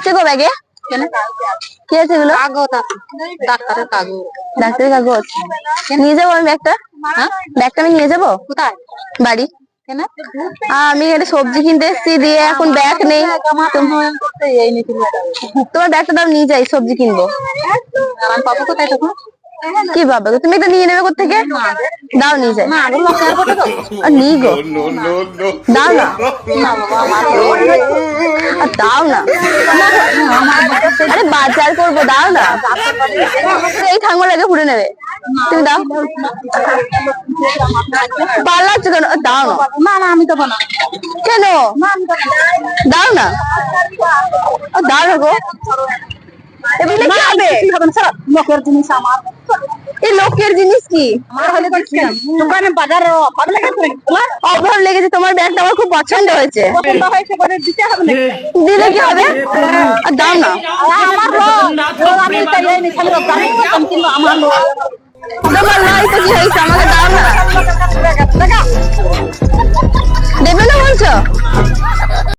আছে গো ব্যাগে? কি আছে এগুলো? ডাক্তারের কাগজ। ডাক্তারের কাগজ নিয়ে যাবো আমি ব্যাগটা? ব্যাগটা আমি নিয়ে যাবো কোথায়? বাড়ি। আমি একটা সবজি কিনতে এসেছি, দিয়ে এখন ব্যাগ নেই। তোমার ব্যাগটা দাও, নিয়ে যাই, সবজি কিনবো। পাবো কোথায় তখন? কি বাবা, তুমি একটা নিয়ে নেবে কোথেকে? দাও, নিয়ে যাই। নি গো, দাও না, দাও না, আরে বাজার করবো, দাও না। এই ঠাকুমার আগে ঘুরে নেবে, তুমি দাও। পাল্লাচ্ছ কেন? দাও না। না আমি দেবো না। কেন? দাও না, দাও না গো। এগুলো কি হবে? লোকের জিনিস আমার। এই লোকের জিনিস কি? দোকানে বাজারে অভাব লেগেছে। তোমার ব্যাগটা আমার খুব পছন্দ হয়েছে। দিলে কি হবে? দাও না। আমার তোমার নয় তো কি হয়েছে? আমাকে দাও না।